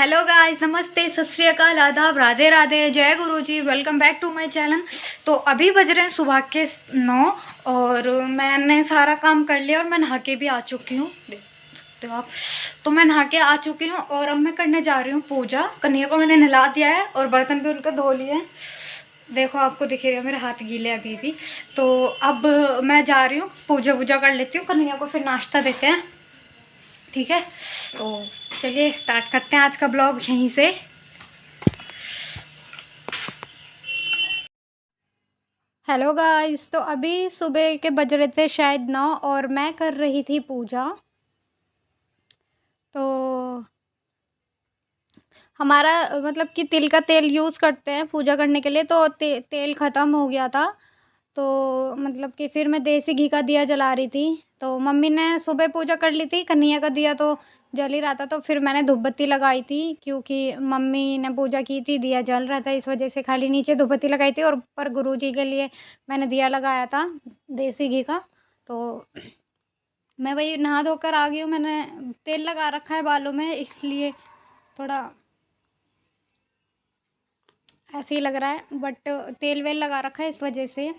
Hello guys, नमस्ते, सत श्री अकाल, आदाब, राधे राधे, जय गुरु ji. Welcome back to my channel. तो अभी बज रहे हैं सुबह के 9 और मैंने सारा काम कर लिया और मैं नहा के भी आ चुकी हूँ, देख सकते हो आप। तो मैं नहा के आ चुकी हूँ और अब मैं करने जा रही हूँ पूजा। कन्हैया को मैंने नहला दिया है और बर्तन भी उनके धो लिए हैं। देखो आपको दिख रहा है मेरे हाथ गीले अभी भी। तो अब मैं जा रही हूँ, पूजा वूजा कर लेती हूँ, कन्हैया को फिर नाश्ता देते हैं, ठीक है। तो चलिए स्टार्ट करते हैं आज का ब्लॉग यहीं से। हेलो गाइस, तो अभी सुबह के बज रहे थे शायद 9 और मैं कर रही थी पूजा। तो हमारा मतलब कि तिल का तेल यूज़ करते हैं पूजा करने के लिए, तो तेल ख़त्म हो गया था। तो मतलब कि फिर मैं देसी घी का दिया जला रही थी। तो मम्मी ने सुबह पूजा कर ली थी, कन्हैया का दिया तो जल ही रहा था, तो फिर मैंने धूप बत्ती लगाई थी क्योंकि मम्मी ने पूजा की थी, दिया जल रहा था, इस वजह से खाली नीचे धूप बत्ती लगाई थी और ऊपर गुरुजी के लिए मैंने दिया लगाया था देसी घी का। तो मैं वही नहा धोकर आ गई हूँ, मैंने तेल लगा रखा है बालों में, इसलिए थोड़ा ऐसे ही लग रहा है, बट तेल वेल लगा रखा है इस वजह से।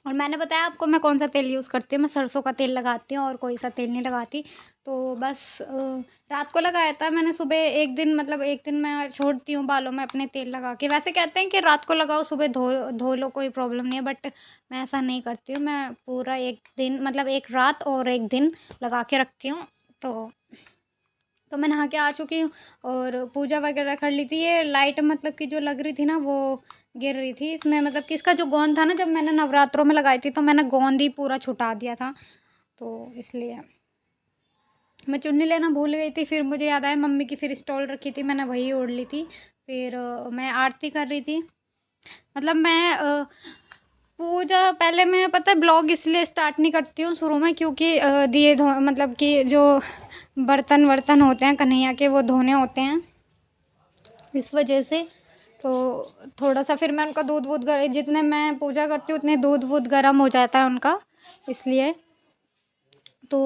और मैंने बताया आपको मैं कौन सा तेल यूज़ करती हूँ, मैं सरसों का तेल लगाती हूँ और कोई सा तेल नहीं लगाती। तो बस रात को लगाया था मैंने, सुबह एक दिन मतलब एक दिन मैं छोड़ती हूँ बालों में अपने तेल लगा के। वैसे कहते हैं कि रात को लगाओ सुबह धो धो लो, कोई प्रॉब्लम नहीं है, बट मैं ऐसा नहीं करती हूँ। मैं पूरा एक दिन मतलब एक रात और एक दिन लगा के रखती हूँ। तो मैं नहा के आ चुकी हूँ और पूजा वगैरह कर ली थी। ये लाइट मतलब कि जो लग रही थी ना वो गिर रही थी इसमें, मतलब कि इसका जो गोंद था ना, जब मैंने नवरात्रों में लगाई थी तो मैंने गोंद ही पूरा छुटा दिया था, तो इसलिए मैं चुन्नी लेना भूल गई थी। फिर मुझे याद आया मम्मी की फिर स्टॉल रखी थी, मैंने वही ओढ़ ली थी। फिर मैं आरती कर रही थी। मतलब मैं पूजा पहले मैं पता है ब्लॉग इसलिए स्टार्ट नहीं करती हूँ शुरू में, क्योंकि दिए धो मतलब कि जो बर्तन वर्तन होते हैं कन्हैया के वो धोने होते हैं, इस वजह से। तो थोड़ा सा फिर मैं उनका दूध वूध जितने मैं पूजा करती हूँ उतने दूध वूध गर्म हो जाता है उनका, इसलिए। तो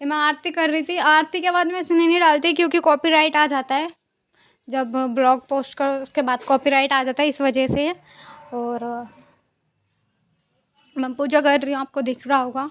ये मैं आरती कर रही थी। आरती के बाद मैं इसमें नहीं डालती क्योंकि कॉपीराइट आ जाता है, जब ब्लॉग पोस्ट करो उसके बाद कॉपीराइट आ जाता है, इस वजह से। और मैं पूजा कर रही हूँ, आपको दिख रहा होगा।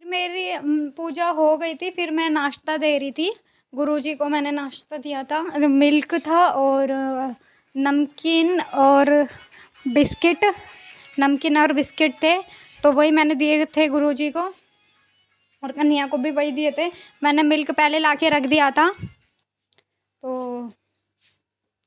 मेरी पूजा हो गई थी, फिर मैं नाश्ता दे रही थी गुरुजी को। मैंने नाश्ता दिया था, मिल्क था और नमकीन और बिस्किट, नमकीन और बिस्किट थे, तो वही मैंने दिए थे गुरुजी को और कन्हैया को भी वही दिए थे। मैंने मिल्क पहले ला के रख दिया था, तो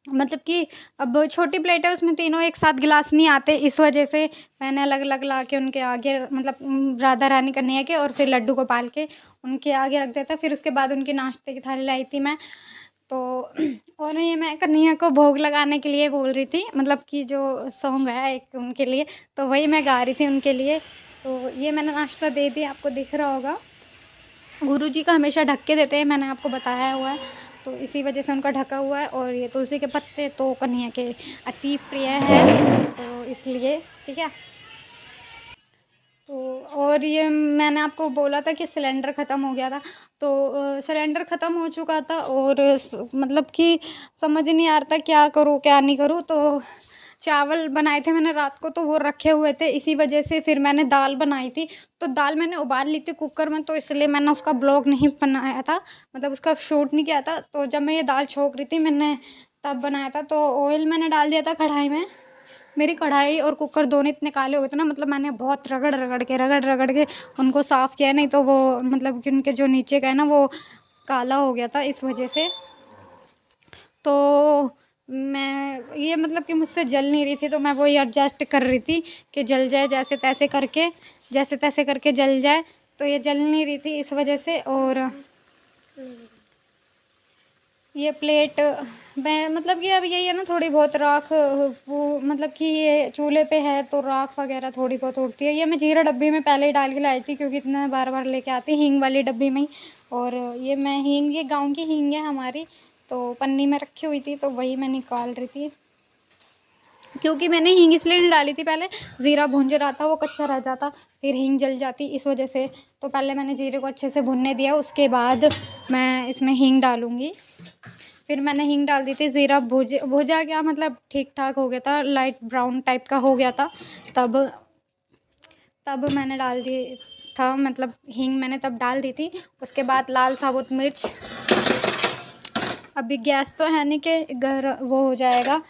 मतलब कि अब छोटी प्लेट है उसमें तीनों एक साथ गिलास नहीं आते, इस वजह से मैंने अलग अलग ला के उनके आगे मतलब राधा रानी कन्हैया के और फिर लड्डू गोपाल के उनके आगे रख देता। फिर उसके बाद उनकी नाश्ते की थाली लाई थी मैं। तो और ये मैं कन्हैया को भोग लगाने के लिए बोल रही थी, मतलब कि जो सॉन्ग है एक उनके लिए, तो वही मैं गा रही थी उनके लिए। तो ये मैंने नाश्ता दे दिया, आपको दिख रहा होगा। गुरुजी का हमेशा ढक के देते हैं, मैंने आपको बताया हुआ है। तो इसी वजह से उनका ढका हुआ है। और ये तुलसी के पत्ते तो कन्हैया के अति प्रिय हैं, तो इसलिए ठीक है। तो और ये मैंने आपको बोला था कि सिलेंडर ख़त्म हो गया था, तो सिलेंडर ख़त्म हो चुका था और मतलब कि समझ नहीं आ रहा था क्या करूँ क्या नहीं करूँ। तो चावल बनाए थे मैंने रात को, तो वो रखे हुए थे, इसी वजह से फिर मैंने दाल बनाई थी। तो दाल मैंने उबाल ली थी कुकर में, तो इसलिए मैंने उसका ब्लॉग नहीं बनाया था, मतलब उसका शूट नहीं किया था। तो जब मैं ये दाल छोंक रही थी मैंने तब बनाया था। तो ऑयल मैंने डाल दिया था कढ़ाई में। मेरी कढ़ाई और कुकर दोनों इतने काले हुए थे ना, मतलब मैंने बहुत रगड़ के उनको साफ़ किया, नहीं तो वो मतलब कि उनके जो नीचे का है ना वो काला हो गया था इस वजह से। तो मैं ये मतलब कि मुझसे जल नहीं रही थी, तो मैं वही एडजस्ट कर रही थी कि जल जाए जैसे तैसे करके जल जाए। तो ये जल नहीं रही थी इस वजह से। और ये प्लेट मैं मतलब कि अब यही है ना, थोड़ी बहुत राख वो मतलब कि ये चूल्हे पे है तो राख वगैरह थोड़ी बहुत उड़ती है। ये मैं जीरा डब्बी में पहले ही डाल के लाई थी, क्योंकि इतना बार बार लेके आती हींग वाली डब्बी में ही। और ये मैं हींग, ये गांव की हींग है हमारी, तो पन्नी में रखी हुई थी, तो वही मैं निकाल रही थी। क्योंकि मैंने हींग इसलिए नहीं डाली थी, पहले ज़ीरा भुंज रहा था, वो कच्चा रह जाता, फिर हींग जल जाती इस वजह से। तो पहले मैंने जीरे को अच्छे से भुनने दिया, उसके बाद मैं इसमें हींग डालूँगी। फिर मैंने हींग डाल दी थी, ज़ीरा भुजा क्या मतलब ठीक ठाक हो गया था, लाइट ब्राउन टाइप का हो गया था, तब तब मैंने डाल दी था, मतलब हींग मैंने तब डाल दी थी। उसके बाद लाल साबुत मिर्च, अभी गैस तो है नहीं कि घर वो हो जाएगा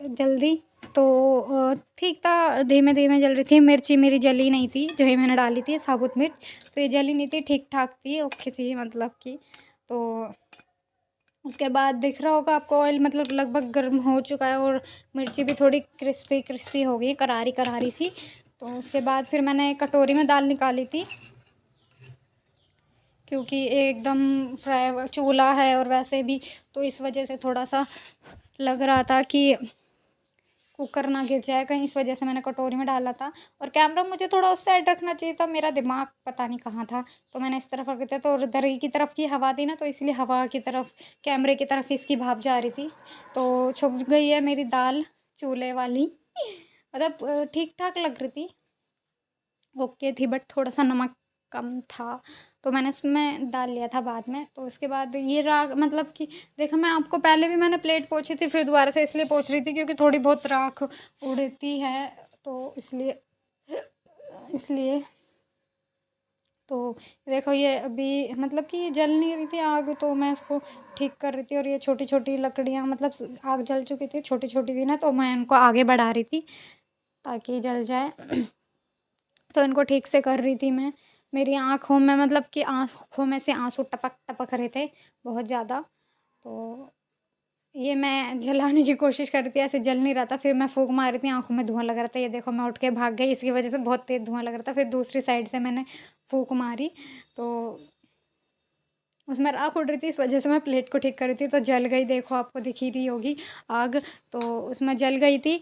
जल्दी, तो ठीक था, धीमे धीमे जल रही थी। मिर्ची मेरी जली नहीं थी, जो ही मैंने डाली थी साबुत मिर्च, तो ये जली नहीं थी, ठीक ठाक थी, ओके थी मतलब कि। तो उसके बाद दिख रहा होगा आपको ऑयल मतलब लगभग गर्म हो चुका है, और मिर्ची भी थोड़ी क्रिस्पी क्रिस्पी हो गई, करारी करारी सी। तो उसके बाद फिर मैंने कटोरी में दाल निकाली थी, क्योंकि एकदम फ्राई चूल्हा है और वैसे भी, तो इस वजह से थोड़ा सा लग रहा था कि कुकर ना गिर जाए कहीं, इस वजह से मैंने कटोरी में डाला था। और कैमरा मुझे थोड़ा उस साइड रखना चाहिए था, मेरा दिमाग पता नहीं कहाँ था, तो मैंने इस तरफ रख दिया। तो उधर की तरफ की हवा थी ना, तो इसलिए हवा की तरफ, कैमरे की तरफ इसकी भाप जा रही थी, तो छुप गई है मेरी दाल चूल्हे वाली। मतलब ठीक ठाक लग रही थी, ओके थी, बट थोड़ा सा नमक कम था, तो मैंने उसमें डाल लिया था बाद में। तो उसके बाद ये राख मतलब कि देखो, मैं आपको पहले भी मैंने प्लेट पोंछी थी, फिर दोबारा से इसलिए पोंछ रही थी क्योंकि थोड़ी बहुत राख उड़ती है, तो इसलिए इसलिए तो देखो ये अभी मतलब कि जल नहीं रही थी आग, तो मैं उसको ठीक कर रही थी। और ये छोटी छोटी लकड़ियाँ मतलब आग जल चुकी थी, छोटी छोटी थी ना, तो मैं उनको आगे बढ़ा रही थी ताकि जल जाए। तो इनको ठीक से कर रही थी मैं। मेरी आँखों में मतलब कि आँखों में से आँसू टपक टपक रहे थे बहुत ज़्यादा। तो ये मैं जलाने की कोशिश कर रही थी, ऐसे जल नहीं रहा था, फिर मैं फूँक मार रही थी, आँखों में धुआँ लग रहा था। ये देखो मैं उठ के भाग गई, इसकी वजह से बहुत तेज़ धुआँ लग रहा था। फिर दूसरी साइड से मैंने फूँक मारी, तो उसमें राख उड़ रही थी, इस वजह से मैं प्लेट को ठीक कर रही थी, तो जल गई। देखो आपको दिख ही रही होगी आग, तो उसमें जल गई थी।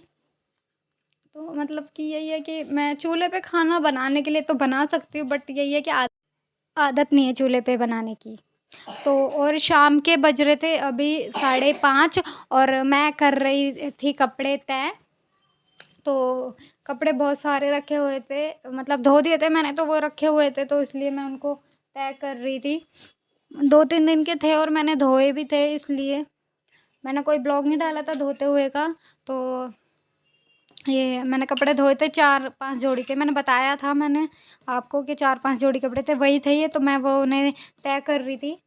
तो मतलब कि यही है कि मैं चूल्हे पे खाना बनाने के लिए तो बना सकती हूँ, बट यही है कि आदत नहीं है चूल्हे पे बनाने की। तो और शाम के बज रहे थे अभी 5:30, और मैं कर रही थी कपड़े तय। तो कपड़े बहुत सारे रखे हुए थे, मतलब धो दिए थे मैंने, तो वो रखे हुए थे, तो इसलिए मैं उनको तय कर रही थी। 2-3 दिन के थे और मैंने धोए भी थे, इसलिए मैंने कोई ब्लॉग नहीं डाला था धोते हुए का। तो ये मैंने कपड़े धोए थे, 4-5 जोड़ी थे, मैंने बताया था मैंने आपको कि 4-5 जोड़ी कपड़े थे, वही थे ये। तो मैं वो उन्हें तय कर रही थी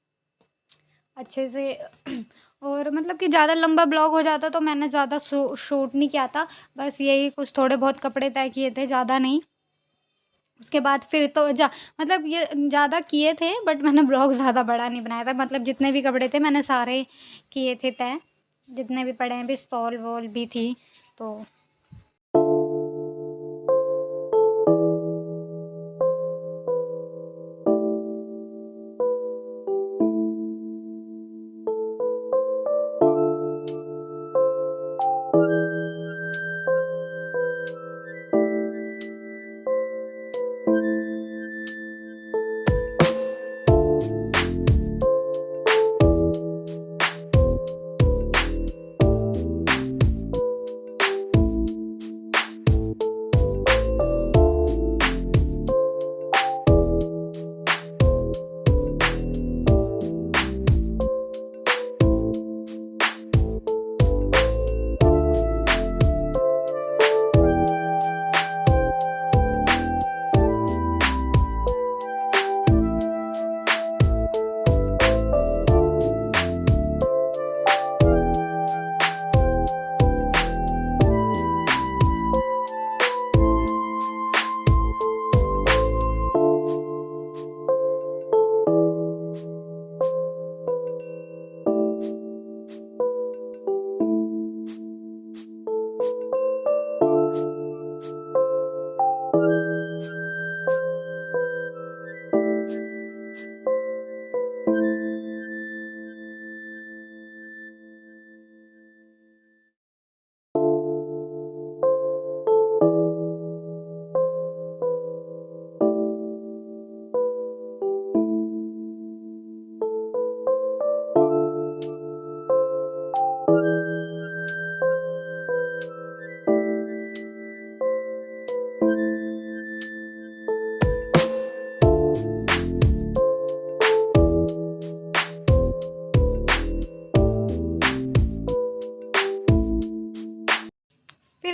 अच्छे से। और मतलब कि ज़्यादा लंबा ब्लॉग हो जाता तो मैंने ज़्यादा शूट नहीं किया था, बस यही कुछ थोड़े बहुत कपड़े तय किए थे, ज़्यादा नहीं। उसके बाद फिर तो मतलब ये ज़्यादा किए थे, बट मैंने ब्लॉग ज़्यादा बड़ा नहीं बनाया था। मतलब जितने भी कपड़े थे मैंने सारे किए थे तय, जितने भी पड़े हैं भी, स्टॉल वॉल भी थी। तो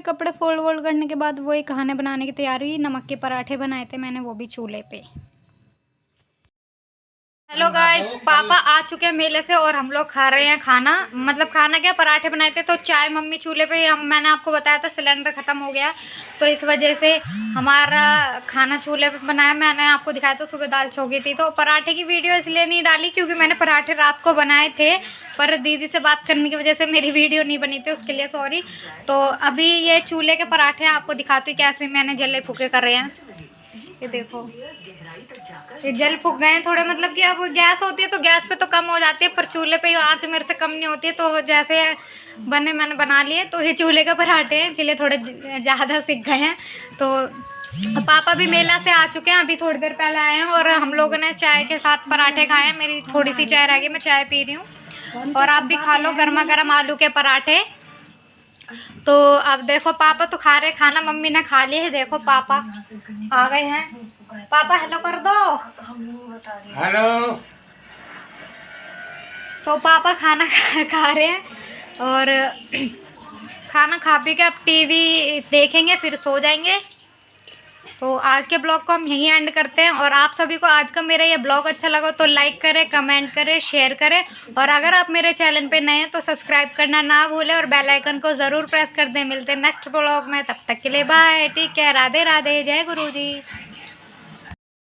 कपड़े फोल्ड वोल्ड करने के बाद वही खाने बनाने की तैयारी। नमक के पराठे बनाए थे मैंने, वो भी चूल्हे पे। हेलो गाइस, पापा आ चुके हैं मेले से और हम लोग खा रहे हैं खाना। मतलब खाना क्या, पराठे बनाए थे तो चाय मम्मी चूल्हे पे। मैंने आपको बताया था सिलेंडर ख़त्म हो गया, तो इस वजह से हमारा खाना चूल्हे पे बनाया। मैंने आपको दिखाया तो सुबह दाल छोकी थी। तो पराठे की वीडियो इसलिए नहीं डाली क्योंकि मैंने पराठे रात को बनाए थे, पर दीदी से बात करने की वजह से मेरी वीडियो नहीं बनी थी, उसके लिए सॉरी। तो अभी ये चूल्हे के पराठे आपको दिखाती हूँ कैसे मैंने जले फूके कर रहे हैं। ये देखो, ये जल फूक गए हैं थोड़े। मतलब कि अब गैस होती है तो गैस पे तो कम हो जाती है, पर चूल्हे पे आंच मेरे से कम नहीं होती है। तो जैसे मैंने बना लिए, तो ये चूल्हे का पराठे हैं, इसलिए थोड़े ज़्यादा सीख गए हैं। तो पापा भी मेला से आ चुके हैं, अभी थोड़ी देर पहले आए हैं और हम लोगों ने चाय के साथ पराठे खाए हैं। मेरी थोड़ी सी चाय रह गई, मैं चाय पी रही हूँ और आप भी खा लो गर्मा गर्म आलू के पराठे। तो अब देखो पापा तो खा रहे खाना, मम्मी ने खा लिए है। देखो पापा आ गए हैं, पापा हेलो कर दो। हेलो। तो पापा खाना खा रहे हैं और खाना खा पी के अब टीवी देखेंगे, फिर सो जाएंगे। तो आज के ब्लॉग को हम यहीं एंड करते हैं। और आप सभी को आज का मेरा ये ब्लॉग अच्छा लगा तो लाइक करें, कमेंट करें, शेयर करें। और अगर आप मेरे चैनल पे नए हैं तो सब्सक्राइब करना ना भूलें और बेल आइकन को ज़रूर प्रेस कर दें। मिलते हैं नेक्स्ट ब्लॉग में, तब तक के लिए bye, take care, Radhe Radhe, जय गुरु जी।